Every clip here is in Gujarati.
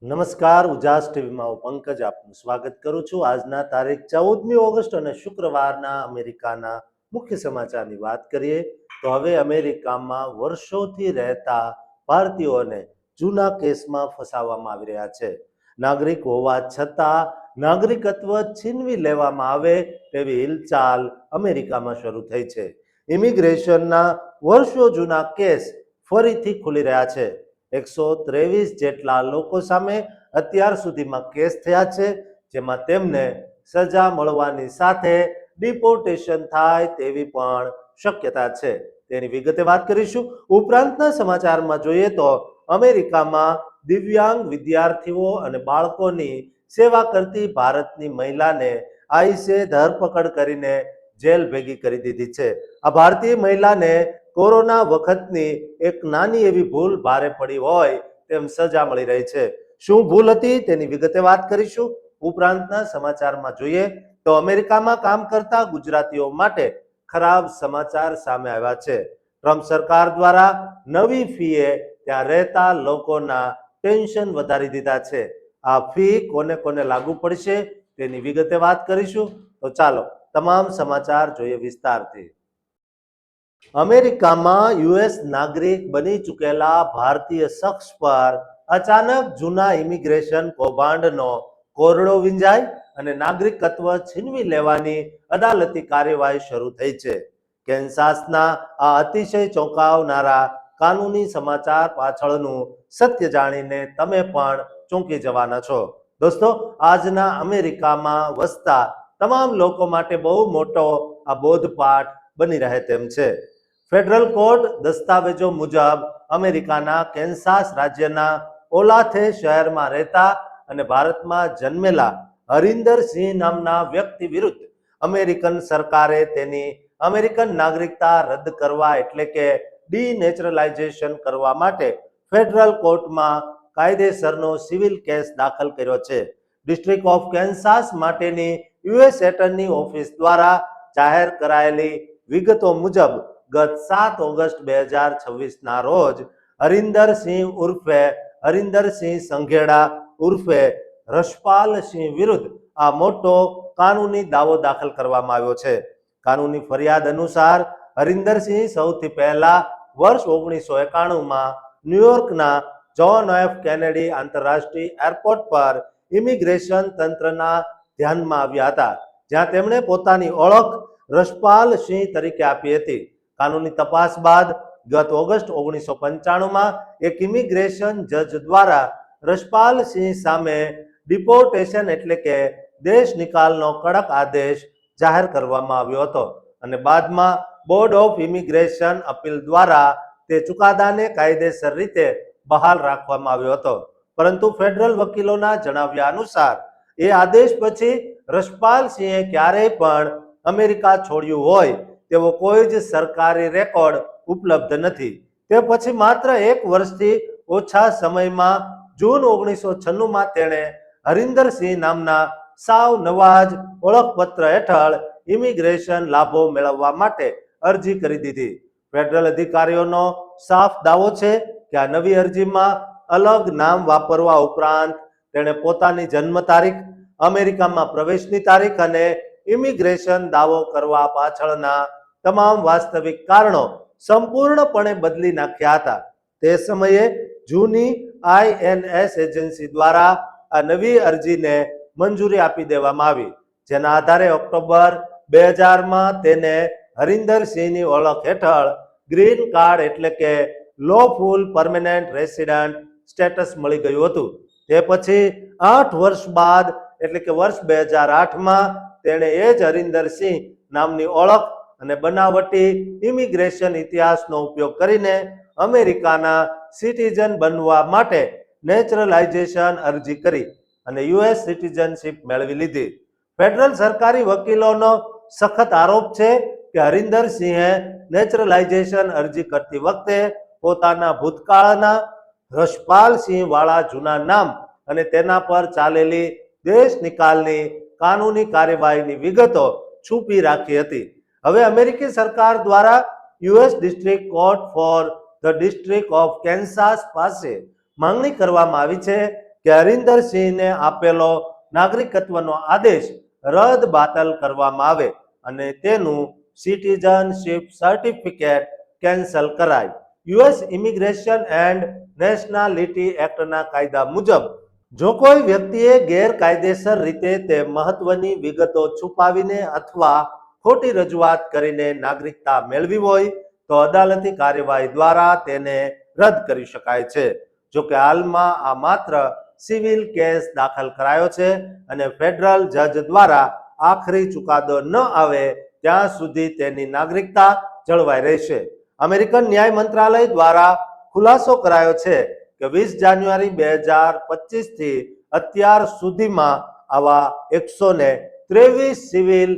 નમસ્કાર, ઉજાસ ટીવીમાં હું પંકજ આપનું સ્વાગત કરું છું। આજના તારીખ 14મી ઓગસ્ટ અને શુક્રવારના અમેરિકાના મુખ્ય સમાચારની વાત કરીએ તો હવે અમેરિકામાં વર્ષોથી રહેતા ભારતીયોને જૂના કેસમાં ફસાવવામાં આવી રહ્યા છે। નાગરિક હોવા છતાં નાગરિકત્વ છીનવી લેવામાં આવે તેવી હિલચાલ અમેરિકામાં શરૂ થઈ છે। ઇમિગ્રેશનના વર્ષો જૂના કેસ ફરીથી ખુલી રહ્યા છે। 123 જેટલા લોકો સામે અત્યાર સુધીમાં કેસ થયા છે, જેમાં તેમને સજા મળવાની સાથે ડિપોર્ટેશન થાય તેવી પણ શક્યતા છે। તેની વિગતે વાત કરીશું। ઉપરાંતના સમાચારમાં જોઈએ તો અમેરિકામાં દિવ્યાંગ વિદ્યાર્થીઓ અને બાળકોની સેવા કરતી ભારતની મહિલાને આઈસે ધરપકડ કરીને જેલ ભેગી કરી દીધી છે। આ ભારતીય મહિલાને કોરોના વખતની એક નાની એવી ભૂલ ભારે પડી હોય તેમ સજા મળી રહી છે। શું ભૂલ હતી તેની વિગતે વાત કરીશું। ઉપરાંતના સમાચારમાં જોઈએ તો અમેરિકામાં કામ કરતા ગુજરાતીઓ માટે ખરાબ સમાચાર સામે આવ્યા છે। ટ્રમ્પ સરકાર દ્વારા નવી ફીએ ત્યાં રહેતા લોકોના ટેન્શન વધારી દીધા છે। આ ફી કોને કોને લાગુ પડશે તેની વિગતે વાત કરીશું। તો ચાલો તમામ સમાચાર જોઈએ વિસ્તારથી। અમેરિકામાં યુએસ નાગરિક બની ચૂકેલા ભારતીય શખ્સ પર અચાનક જૂના ઇમિગ્રેશન કૌભાંડનો કોરડો વિંજાય અને નાગરિકત્વ છીનવી લેવાની અદાલતી કાર્યવાહી શરૂ થઈ છે। કેન્સાસના આ અતિશય ચોંકાવનારા કાનૂની સમાચાર પાછળનું સત્ય જાણીને તમે પણ ચોંકી જવાના છો। દોસ્તો, આજના અમેરિકામાં વસતા તમામ લોકો માટે બહુ મોટો આ બોધપાઠ બની રહે તેમ છે। ફેડરલ કોર્ટ દસ્તાવેજો મુજબ અમેરિકાના કેન્સાસ રાજ્યના ઓલાથે શહેરમાં રહેતા અને ભારતમાં જન્મેલા હરિન્દર સિંહ નામના વ્યક્તિ વિરુદ્ધ અમેરિકન સરકારે તેની અમેરિકન નાગરિકતા રદ કરવા એટલે કે ડીનેચરલાઇઝેશન કરવા માટે ફેડરલ કોર્ટમાં કાયદેસરનો સિવિલ કેસ દાખલ કર્યો છે। ડિસ્ટ્રિક્ટ ઓફ કેન્સાસ માટેની યુએસ એટર્ની ઓફિસ દ્વારા જાહેર કરાયેલી વિગતો મુજબ ગત 7 ઓગસ્ટ 2026ના રોજ હરિન્દર સિંહ ઉર્ફે હરિન્દર સિંહ સંઘેડા ઉર્ફે રશપાલ સિંહ વિરુદ્ધ આ મોટો કાનૂની દાવો દાખલ કરવામાં આવ્યો છે। કાનૂની ફરિયાદ અનુસાર હરિન્દર સિંહ સૌથી પહેલા વર્ષ 1991માં ન્યુયોર્કના જોન એફ કેનેડી આંતરરાષ્ટ્રીય એરપોર્ટ પર ઇમિગ્રેશન તંત્રના ધ્યાનમાં આવ્યા હતા, જ્યાં તેમણે પોતાની ઓળખ રશપાલ સિંહ તરીકે આપી હતી। કાનૂની તપાસ બાદ ગત ઓગસ્ટ 1995માં એક ઇમિગ્રેશન જજ દ્વારા રશપાલ સિંહ સામે ડિપોર્ટેશન એટલે કે દેશ નિકાલનો કડક આદેશ જાહેર કરવામાં આવ્યો હતો અને બાદમાં બોર્ડ ઓફ ઇમિગ્રેશન અપીલ દ્વારા તે ચુકાદાને કાયદેસર રીતે બહાલ રાખવામાં આવ્યો હતો। પરંતુ ફેડરલ વકીલોના જણાવ્યા અનુસાર એ આદેશ પછી રશપાલ સિંહે ક્યારેય પણ અમેરિકા છોડ્યું હોય તેવો કોઈ જ સરકારી રેકોર્ડ ઉપલબ્ધ નથી। તે પછી માત્ર 1 વર્ષથી ઓછા સમયમાં જૂન 1996માં તેણે હરિન્દર સિંહ નામના સાવ નવા જ ઓળખપત્ર હેઠળ ઇમિગ્રેશન લાભો મેળવવા માટે અરજી કરી દીધી। ફેડરલ અધિકારીઓનો સાફ દાવો છે કે આ નવી અરજીમાં અલગ નામ વાપરવા ઉપરાંત તેણે પોતાની જન્મ તારીખ, અમેરિકામાં પ્રવેશની તારીખ અને ઇમિગ્રેશન દાવો કરવા પાછળના તમામ વાસ્તવિક કારણો સંપૂર્ણપણે બદલી નાખ્યા હતા। તે સમયે જૂની આઈએનએસ એજન્સી દ્વારા આ નવી અરજીને મંજૂરી આપી દેવામાં આવી, જેના આધારે ઓક્ટોબર 2000માં તેને હરિન્દર સિંહની ઓળખ હેઠળ ગ્રીન કાર્ડ એટલે કે લોફુલ પરમેનન્ટ રેસિડન્ટ સ્ટેટસ મળી ગયું હતું। તે પછી 8 વર્ષ બાદ એટલે કે વર્ષ 2008માં તેણે એ જ હરિન્દર સિંહ નામની ઓળખ અને બનાવટી ઇમિગ્રેશન ઇતિહાસનો ઉપયોગ કરીને અમેરિકાના સિટીઝન બનવા માટે નેચરલાઇઝેશન અરજી કરી અને યુએસ સિટીઝનશીપ મેળવી લીધી। ફેડરલ સરકારી વકીલોનો સખત આરોપ છે કે હરિન્દર સિંહે નેચરલાઇઝેશન અરજી કરતી વખતે પોતાના ભૂતકાળના રશપાલ સિંહ વાળા જૂના નામ અને તેના પર ચાલેલી દેશ નિકાલની કાનૂની કાર્યવાહીની વિગતો છુપી રાખી હતી। હવે અમેરિકી સરકાર દ્વારા US district court for the district of Kansas પાસે માંગણી કરવામાં આવી છે કે હરિન્દર સિંહને આપેલો નાગરિકત્વનો આદેશ રદ બાતલ કરવામાં આવે અને તેનું સિટીઝનશીપ સર્ટિફિકેટ કેન્સલ કરાય. યુએસ ઇમિગ્રેશન એન્ડ નેશનાલિટી એક્ટના કાયદા મુજબ જો કોઈ વ્યક્તિએ ગેરકાયદેસર રીતે તે મહત્વની વિગતો છુપાવીને અથવા ખોટી રજૂઆત કરીને નાગરિકતા મેળવી હોય તો અદાલતી કાર્યવાહી દ્વારા તેને રદ કરી શકાય છે. જો કે હાલમાં આ માત્ર સિવિલ કેસ દાખલ કરાયો છે અને ફેડરલ જજ દ્વારા આખરી ચુકાદો ન આવે ત્યાં સુધી તેની નાગરિકતા જળવાઈ રહેશે. અમેરિકન ન્યાય મંત્રાલય દ્વારા ખુલાસો કરાયો છે કે 20 જાન્યુઆરી 2025 થી અત્યાર સુધીમાં આવા 123 સિવિલ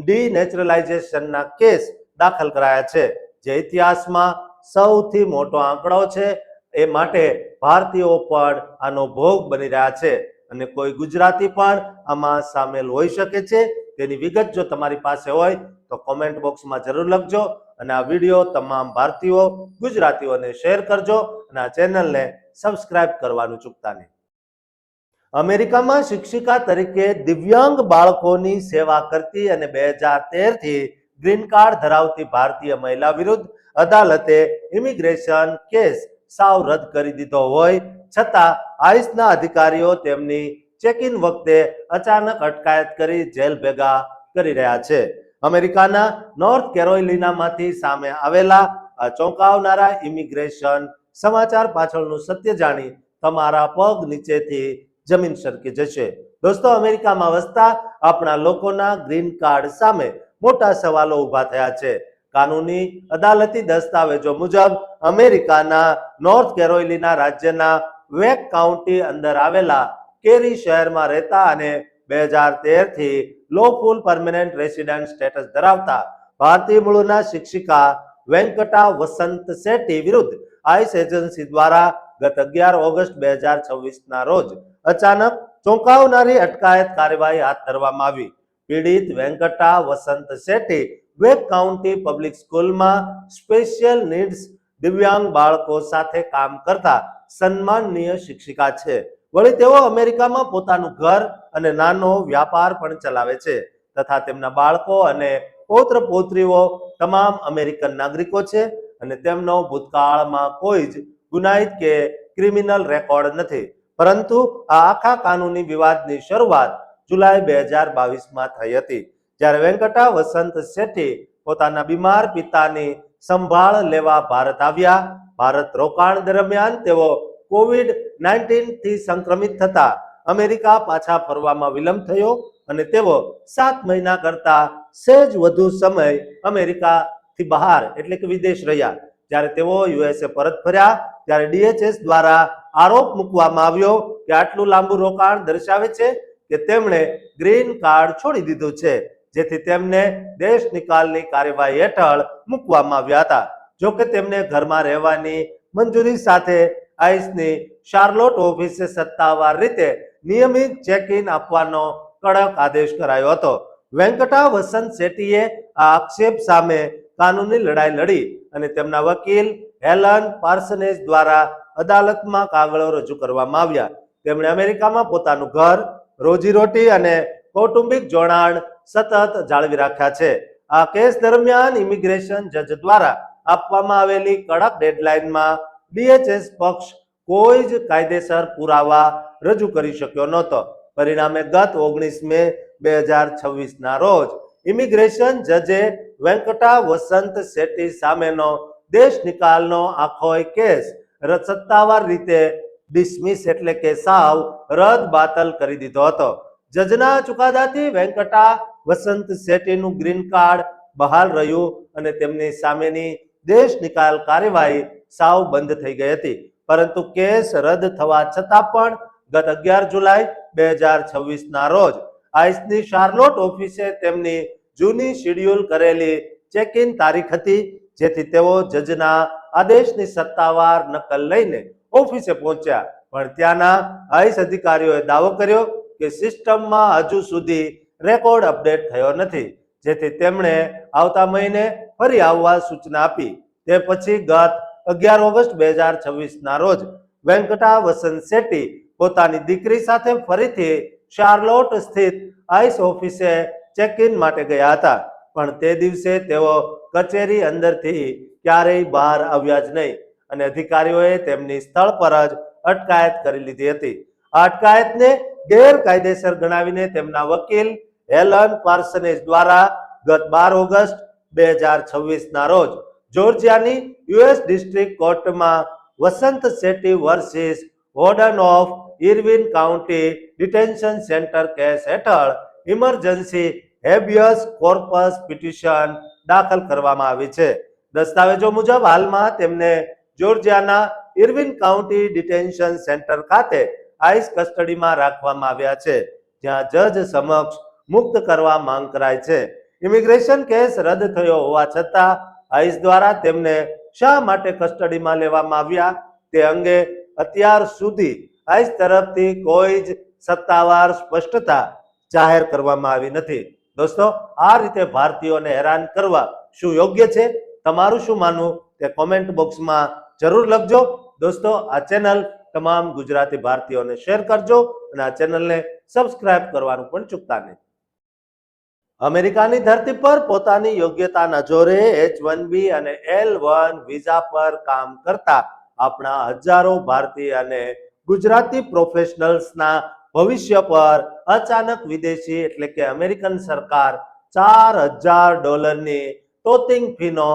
ડિનેચરલાઇઝેશનના કેસ દાખલ કરાયા છે, જે ઇતિહાસમાં સૌથી મોટો આંકડો છે. એ માટે ભારતીયો પણ આનો ભોગ બની રહ્યા છે અને કોઈ ગુજરાતી પણ આમાં સામેલ હોઈ શકે છે. તેની વિગત જો તમારી પાસે હોય તો કોમેન્ટ બોક્સમાં જરૂર લખજો અને આ વિડીયો તમામ ભારતીયો ગુજરાતીઓને શેર કરજો અને આ ચેનલને સબસ્ક્રાઇબ કરવાનું ચૂકતા નહીં. અમેરિકામાં શિક્ષિકા તરીકે દિવ્યાંગ બાળકોની સેવા કરતી અને 2013 થી ગ્રીન કાર્ડ ધરાવતી ભારતીય મહિલા વિરુદ્ધ અદાલતે ઇમિગ્રેશન કેસ સાવ રદ કરી દીધો હોય છતાં આઈસના અધિકારીઓ તેમની ચેકિન વખતે અચાનક અટકાયત કરી જેલ ભેગા કરી રહ્યા છે. અમેરિકાના નોર્થ કેરોલિનામાંથી સામે આવેલા આ ચોંકાવનારા ઇમિગ્રેશન સમાચાર પાછળનું સત્ય જાણી તમારા પગ નીચેથી જમીન સરકી જશે. દોસ્તો, અમેરિકામાં વસતા આપણા લોકોના ગ્રીન કાર્ડ સામે મોટા સવાલો ઊભા થયા છે. કાનૂની અદાલતી દસ્તાવેજો મુજબ અમેરિકાના નોર્થ કેરોલિના રાજ્યના વેક કાઉન્ટી અંદર આવેલા કેરી શહેરમાં રહેતા અને 2013 થી લોફુલ પરમેનન્ટ રેસિડન્ટ સ્ટેટસ ધરાવતા ભારતીય મૂળના શિક્ષિકા વેંકટા વસંત શેટ્ટી વિરુદ્ધ આઈસ એજન્સી દ્વારા ગત 11 ઓગસ્ટ 2026 ના રોજ અચાનક ચોંકાવનારી અટકાયત કાર્યવાહી હાથ ધરવામાં આવી. પીડિત વેંકટા વસંત શેટ્ટી વેક કાઉન્ટી પબ્લિક સ્કૂલમાં સ્પેશિયલ નીડ્સ દિવ્યાંગ બાળકો સાથે કામ કરતા સન્માનનીય શિક્ષિકા છે. વળી તેઓ અમેરિકામાં પોતાનું ઘર અને નાનો વ્યાપાર પણ ચલાવે છે તથા તેમના બાળકો અને પૌત્ર પૌત્રીઓ તમામ અમેરિકન નાગરિકો છે અને તેમનો ભૂતકાળમાં કોઈ જ ગુનાહિત કે ક્રિમિનલ રેકોર્ડ નથી. પરંતુ આ આખા કાનૂની વિવાદની શરૂઆત જુલાઈ 2022માં થઈ હતી, જ્યારે વેંકટા વસંત શેટ્ટી પોતાના બીમાર પિતાની સંભાળ લેવા ભારત આવ્યા. ભારત રોકાણ દરમિયાન તેઓ COVID-19 થી સંક્રમિત થતા અમેરિકા પાછા ફરવામાં વિલંબ થયો અને તેઓ 7 મહિના કરતા સહેજ વધુ સમય અમેરિકાથી બહાર એટલે કે વિદેશ રહ્યા. જ્યારે તેઓ યુએસએ પરત ફર્યા ત્યારે DHS દ્વારા આરોપ મૂકવામાં આવ્યો કે આટલું લાંબુ રોકાણ દર્શાવે છે કે તેમણે ગ્રીન કાર્ડ છોડી દીધું છે, જેથી તેમને દેશ નિકાલની કાર્યવાહી હેઠળ મૂકવામાં આવ્યા હતા. જો કે તેમને ઘરમાં રહેવાની મંજૂરી સાથે આઈસની શાર્લોટ ઓફિસે સત્તાવાર રીતે નિયમિત ચેક ઇન આપવાનો કડક આદેશ કરાયો હતો. વેંકટા વસંત શેટ્ટીએ આ આક્ષેપ સામે કાનૂની લડાઈ લડી અને તેમના વકીલ હેલન પાર્સનેજ દ્વારા અદાલતમાં કાગળો રજૂ કરવામાં આવ્યા. તેમણે અમેરિકામાં પોતાનું ઘર, રોજીરોટી અને કૌટુંબિક જોડાણ સતત જાળવી રાખ્યા છે. આ કેસ દરમિયાન ઇમિગ્રેશન જજ દ્વારા આપવામાં આવેલી કડક ડેડલાઇનમાં DHS પક્ષ કોઈ જ કાયદેસર પુરાવા રજૂ કરી શક્યો નહોતો. પરિણામે ગત 19 મે 2026 ના રોજ ઇમિગ્રેશન જજે વેંકટા વસંત શેટ્ટી સામેનો દેશ નિકાલનો આખો કેસ સત્તાવાર રીતે ડિસમિસ એટલે કે સાવ રદ બાતલ કરી દીધો હતો. જજના ચુકાદાથી વેંકટા વસંત શેટ્ટીનું ગ્રીન કાર્ડ બહાલ રહ્યું અને તેમની સામેની દેશ નિકાલ કાર્યવાહી સાવ બંધ થઈ ગઈ હતી. પરંતુ કેસ રદ થવા છતાં પણ ગત 11 જુલાઈ 2026 ના રોજ આઈસની શાર્લોટ ઓફિસે તેમની જૂની શેડ્યુલ કરેલી ચેક ઇન તારીખ હતી, જેથી તેઓ જજના આદેશની સત્તાવાર નકલ લઈને ઓફિસે પહોંચ્યા. પણ ત્યાંના આઈસ અધિકારીઓએ દાવો કર્યો કે સિસ્ટમમાં હજુ સુધી રેકોર્ડ અપડેટ થયો નથી, જેથી તેમણે આવતા મહિને ફરી આવવા સૂચના આપી. તે પછી ગત 11 ઓગસ્ટ 2026 ના રોજ વેંકટા વસંત શેટ્ટી પોતાની દીકરી સાથે ફરીથી શાર્લોટ સ્થિત આઈસ ઓફિસે ચેક ઇન માટે ગયા હતા, પણ તે દિવસે તેઓ કચેરી અંદરથી ક્યારેય બહાર આવ્યા જ નહીં અને અધિકારીઓએ તેમની સ્થળ પર જ અટકાયત કરી લીધી હતી. આ અટકાયતને ગેરકાયદેસર ગણાવીને તેમના વકીલ હેલન પાર્સનેજ દ્વારા ગત 12 ઓગસ્ટ 2026 રોજ જોર્જિયાની યુએસ ડિસ્ટ્રિક્ટ કોર્ટમાં Vasant Shetty versus warden of Irwin county detention center case હેઠળ ઇમરજન્સી હેબિયસ કોર્પસ પિટિશન દાખલ કરવામાં આવી છે. દસ્તાવેજો મુજબ હાલમાં તેમને જોર્જિયાના ઇરવિન કાઉન્ટી ડિટેન્શન સેન્ટર ખાતે આઈસ કસ્ટડીમાં રાખવામાં આવ્યા છે, જ્યાં જજ સમક્ષ મુક્ત કરવા માંગ કરાઈ છે. ઇમિગ્રેશન કેસ રદ થયો હોવા છતાં આઈસ દ્વારા તેમને શા માટે કસ્ટડીમાં લેવામાં આવ્યા તે અંગે અત્યાર સુધી આઈસ તરફથી કોઈ જ સત્તાવાર સ્પષ્ટતા જાહેર કરવામાં આવી નથી. દોસ્તો, આ રીતે ભારતીયોને હેરાન કરવા શું યોગ્ય છે? તમારું શું માનવું તે કોમેન્ટ બોક્સમાં જરૂર લખજો. દોસ્તો, આ ચેનલ તમામ ગુજરાતી ભારતીયોને શેર કરજો અને આ ચેનલને સબસ્ક્રાઇબ કરવાનું પણ ચૂકતા નહીં. અમેરિકાની ધરતી પર પોતાની યોગ્યતાના જોરે H1B અને L1 વિઝા પર કામ કરતા આપણા હજારો ભારતીય અને ગુજરાતી પ્રોફેશનલ્સના ભવિષ્ય પર અચાનક વિદેશી એટલે કે અમેરિકન સરકાર $4,000 તોતિંગ ફીનો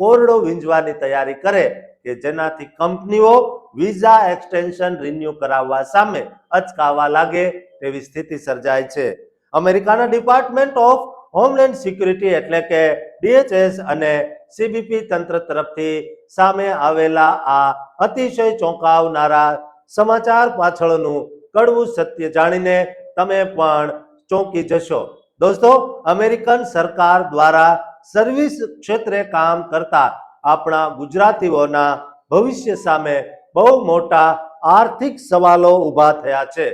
કોરડો વીંજવાની તૈયારી કરે કે જેનાથી કંપનીઓ વિઝા એક્સટેન્શન રિન્યુ કરાવવા સામે અચકાવા લાગે તેવી સ્થિતિ સર્જાય છે. અમેરિકાના ડિપાર્ટમેન્ટ ઓફ હોમલેન્ડ સિક્યુરિટી એટલે કે DHS અને CBP તંત્ર તરફથી સામે આવેલા આ અતિશય ચોંકાવનારા સમાચાર પાછળનું કડવું સત્ય જાણીને તમે પણ ચોંકી જશો. દોસ્તો, અમેરિકન સરકાર દ્વારા સર્વિસ ક્ષેત્રે કામ કરતા આપણા ગુજરાતીઓના ભવિષ્ય સામે બહુ મોટા આર્થિક સવાલો ઊભા થયા છે.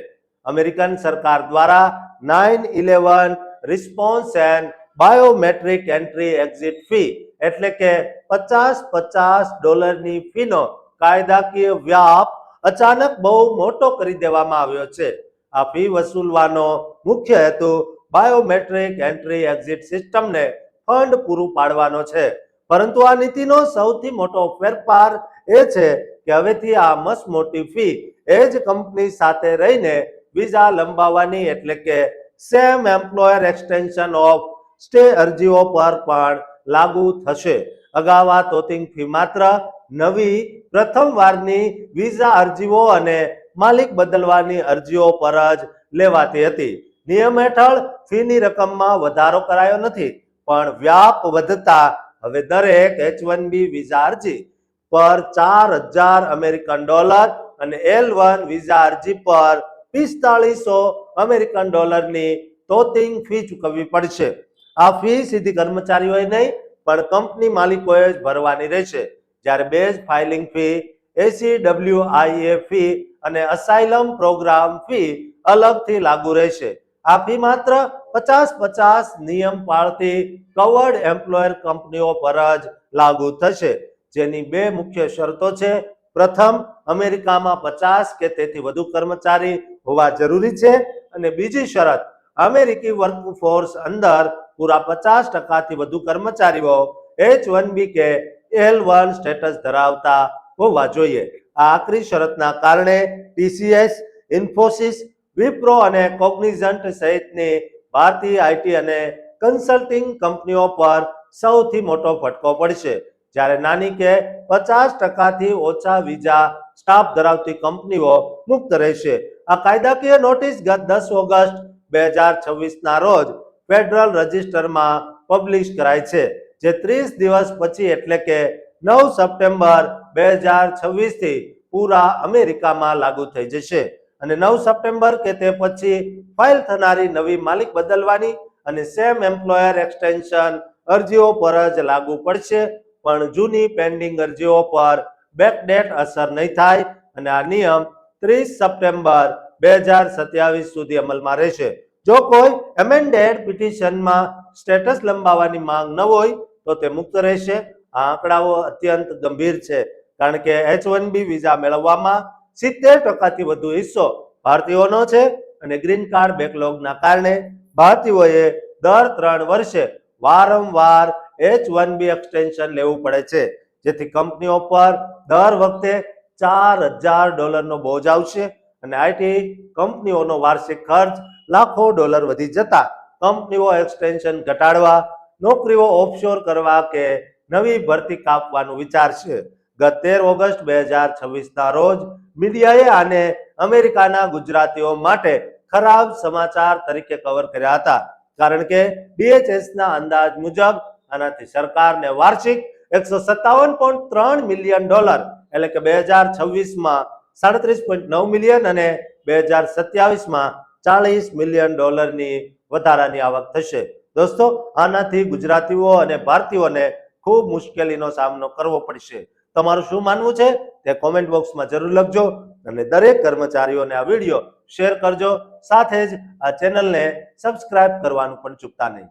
અમેરિકન સરકાર દ્વારા 9/11 response and biometric entry exit fee એટલે કે $50 ફીનો કાયદાકીય વ્યાપ અચાનક બહુ મોટો કરી દેવામાં આવ્યો છે. આ ફી વસૂલવાનો મુખ્ય હેતુ બાયોમેટ્રિક એન્ટ્રી એક્ઝિટ સિસ્ટમને ફંડ પૂરું પાડવાનો છે. પરંતુ આ નીતિનો સૌથી મોટો ફેરફાર એ છે કે હવેથી આ મસ્ત મોટી ફી એ જ કંપની સાથે રહીને વિઝા લંબાવવાની એટલે કે same employer extension of stay અરજીઓ પર પણ લાગુ થશે. અગાઉ આ તોતિંગ ફી માત્ર નવી પ્રથમ વારની વિઝા અરજીઓ અને માલિક બદલવાની અરજીઓ પર જ લેવાતી હતી. નિયમ હેઠળ ફીની રકમમાં વધારો કરાયો નથી, પણ વ્યાપ વધતા હવે દરેક H1B વિઝા અરજી પર $4,000 અને L1 વિઝા અરજી પર $4500 તોતિંગ ફી ચૂકવવી પડશે. આ ફી સીધી કર્મચારીઓએ નહીં પણ કંપની માલિકોએ જ ભરવાની રહેશે. જ્યારે base filing fee, ACWIA fee અને અસાઇલમ પ્રોગ્રામ ફી અલગથી લાગુ રહેશે. આ ફી માત્ર 50-50 નિયમ પાળતી કવર્ડ એમ્પ્લોયર કંપનીઓ પર જ લાગુ થશે, જેની બે મુખ્ય શરતો છે. પ્રથમ, અમેરિકામાં 50 કે તેથી વધુ કર્મચારી હોવા જરૂરી છે અને બીજી શરત, અમેરિકી વર્કફોર્સ અંદર પૂરા 50% થી વધુ કર્મચારીઓ H1B કે L1 સ્ટેટસ ધરાવતા હોવા જોઈએ. આ આખરી શરતના કારણે TCS, ઇન્ફોસિસ, વિપ્રો અને કોગ્નિઝન્ટ સહિતની ભારતીય આઈટી અને કન્સલ્ટિંગ કંપનીઓ પર સૌથી મોટો ફટકો પડશે. જ્યારે નાની કે 50% થી ઓછા વિઝા સ્ટાફ ધરાવતી કંપનીઓ મુક્ત રહેશે. આ કાયદાકીય નોટિસ ગત 10 ઓગસ્ટ 2026 રોજ ફેડરલ રજિસ્ટરમાં પબ્લિશ કરાઈ છે, જે 30 દિવસ પછી એટલે કે 9 સપ્ટેમ્બર 2026 થી પૂરા અમેરિકામાં લાગુ થઈ જશે અને 9 સપ્ટેમ્બર કે તે પછી ફાઇલ થનારી નવી માલિક બદલવાની અને સેમ એમ્પ્લોયર એક્સટેન્શન અરજીઓ પર જ લાગુ પડશે, પણ જૂની પેન્ડિંગ અરજીઓ પર બેકડેટ અસર નહીં થાય અને આ નિયમ 30 સપ્ટેમ્બર 2027 સુધી અમલમાં રહેશે. જો કોઈ એમેન્ડેડ પિટિશનમાં સ્ટેટસ લંબાવવાની માંગ ન હોય તો તે મુક્ત રહેશે. આ આંકડાઓ અત્યંત ગંભીર છે, કારણ કે H1B વિઝા મેળવવામાં 70% થી વધુ હિસ્સો ભારતીયોનો છે અને ગ્રીન કાર્ડ બેકલોગના કારણે ભારતીયોએ દર 3 વર્ષે વારંવાર H1B એક્સટેન્શન લેવું પડે છે, જેથી કંપનીઓ પર દર વખતે $4,000નો બોજ આવશે અને આઈટી કંપનીઓનો વાર્ષિક ખર્ચ લાખો ડોલર વધી જતા કંપનીઓ એક્સટેન્શન ઘટાડવા, નોકરીઓ ઓફશોર કરવા કે નવી ભરતી કાપવાનું વિચારશે. ગત 13 ઓગસ્ટ 2026ના રોજ મીડિયાએ આને અમેરિકાના ગુજરાતીઓ માટે ખરાબ સમાચાર તરીકે કવર કર્યા હતા, કારણ કે DHSના અંદાજ મુજબ આનાથી સરકારને વાર્ષિક $157.3 મિલિયન એટલે કે 2026માં $37.9 મિલિયન અને 2027માં $40 મિલિયન વધારાની આવક થશે. દોસ્તો, આનાથી ગુજરાતીઓ અને ભારતીયોને ખૂબ મુશ્કેલીનો સામનો કરવો પડશે. તમારું શું માનવું છે તે કોમેન્ટ બોક્સમાં જરૂર લખજો અને દરેક કર્મચારીઓને આ વિડીયો શેર કરજો. સાથે જ આ ચેનલને સબસ્ક્રાઇબ કરવાનું પણ ચૂકતા નહીં.